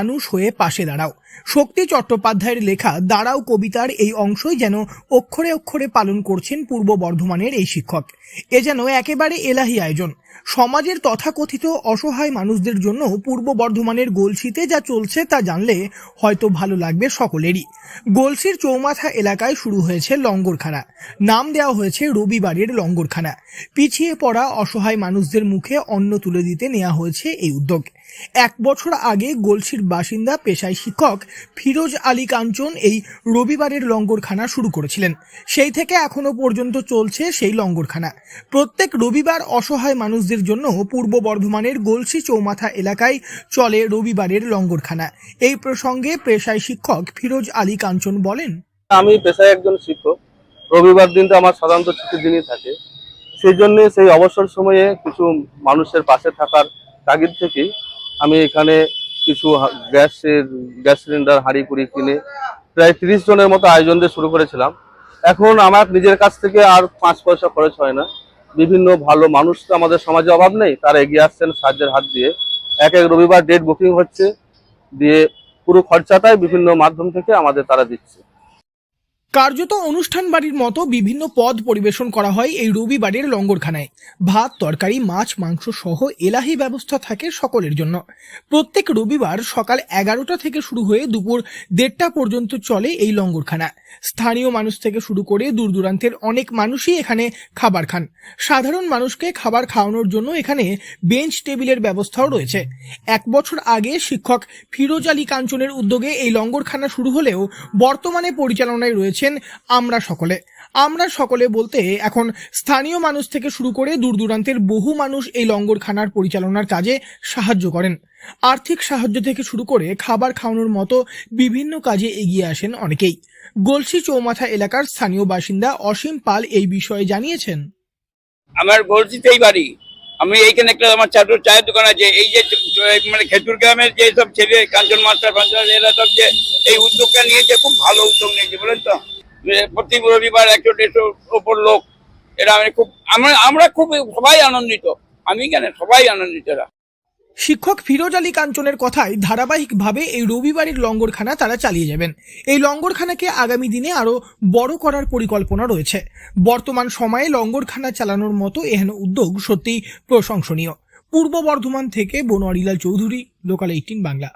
মানুষ হয়ে পাশে দাঁড়াও। শক্তি চট্টোপাধ্যায়ের লেখা দাঁড়াও কবিতার এই অংশই যেন অক্ষরে অক্ষরে পালন করছেন পূর্ব বর্ধমানের এই শিক্ষক। এ যেন একেবারে এলাহি আয়োজন। সমাজের তথাকথিত অসহায় মানুষদের জন্য পূর্ব বর্ধমানের গলসিতে যা চলছে তা জানলে হয়তো ভালো লাগবে সকলেরই। গলসির চৌমাথা এলাকায় শুরু হয়েছে লঙ্গরখানা। নাম দেওয়া হয়েছে রবিবারের লঙ্গরখানা। পিছিয়ে পড়া অসহায় মানুষদের মুখে অন্ন তুলে দিতে নেওয়া হয়েছে এই উদ্যোগ। 1 বছর আগে গলসির বাসিন্দা পেশায় শিক্ষক ফিরোজ আলী কাঞ্চন এই রবিবারের লঙ্গরখানা শুরু করেছিলেন। সেই থেকে এখনো পর্যন্ত চলছে সেই লঙ্গরখানা। প্রত্যেক রবিবার অসহায় মানুষদের জন্য পূর্ব বর্ধমানের গলসি চৌমাথা এলাকায় চলে রবিবারের লঙ্গরখানা। এই প্রসঙ্গে পেশায় শিক্ষক ফিরোজ আলী কাঞ্চন বলেন, আমি পেশায় একজন শিক্ষক। রবিবার দিনটা আমার সাধারণত ছুটির দিনই থাকে। সেই জন্য সেই অবসর সময়ে কিছু মানুষের পাশে থাকার তাগিদ থেকে আমি এখানে কিছু গ্যাস সিলিন্ডার হাঁড়ি কুড়ি কিনে প্রায় 30 জনের মতো আয়োজন দিয়ে শুরু করেছিলাম। এখন আমার নিজের কাছ থেকে আর 5 পয়সা খরচ হয় না। বিভিন্ন ভালো মানুষ তো আমাদের সমাজে অভাব নেই, তারা এগিয়ে আসছেন সাহায্যের হাত দিয়ে। এক রবিবার ডেট বুকিং হচ্ছে, দিয়ে পুরো খরচাটাই বিভিন্ন মাধ্যম থেকে আমাদের তারা দিচ্ছে। কার্যত অনুষ্ঠান বাড়ির মতো বিভিন্ন পদ পরিবেশন করা হয় এই রবিবারের লঙ্গরখানায়। ভাত, তরকারি, মাছ, মাংস সহ এলাহি ব্যবস্থা থাকে সকলের জন্য। প্রত্যেক রবিবার সকাল 11টা থেকে শুরু হয়ে দুপুর 1:30টা পর্যন্ত চলে এই লঙ্গরখানা। স্থানীয় মানুষ থেকে শুরু করে দূর দূরান্তের অনেক মানুষই এখানে খাবার খান। সাধারণ মানুষকে খাবার খাওয়ানোর জন্য এখানে বেঞ্চ টেবিলের ব্যবস্থাও রয়েছে। 1 বছর আগে শিক্ষক ফিরোজ আলী কাঞ্চনের উদ্যোগে এই লঙ্গরখানা শুরু হলেও বর্তমানে পরিচালনায় রয়েছে আমরা সকলে বলতে এখন স্থানীয় মানুষ থেকে শুরু করে দূর দূরান্তের বহু মানুষ এই লঙ্গরখানার পরিচালনার কাজে সাহায্য করেন। আর্থিক সাহায্য থেকে শুরু করে খাবার খাওয়ানোর মতো বিভিন্ন কাজে এগিয়ে আসেন অনেকেই। গলসি চৌমাথা এলাকার স্থানীয় বাসিন্দা অসীম পাল এই বিষয়ে জানিয়েছেন, আমার গলসিতেই বাড়ি। আমি এইখানে একটা আমার চায়ের দোকান আছে। এই যে মানে খেজুর গ্রামের যে সব ছেলে কাঞ্চন মাস্টার এরা সব যে এই উদ্যোগটা নিয়েছে, খুব ভালো উদ্যোগ নিয়েছে বলেন তো। প্রতি রবিবার 100-150 ওপর লোক এরা আমরা খুব সবাই আনন্দিত। আমি কেন, সবাই আনন্দিত এরা। শিক্ষক ফিরোজ আলী কাঞ্চনের কথায় ধারাবাহিকভাবে এই রবিবারের লঙ্গরখানা তারা চালিয়ে যাবেন। এই লঙ্গরখানাকে আগামী দিনে আরো বড় করার পরিকল্পনা রয়েছে। বর্তমান সময়ে লঙ্গরখানা চালানোর মতো এহেন উদ্যোগ সত্যি প্রশংসনীয়। পূর্ব বর্ধমান থেকে বনোয়ারিলাল চৌধুরী, লোকাল 18 বাংলা।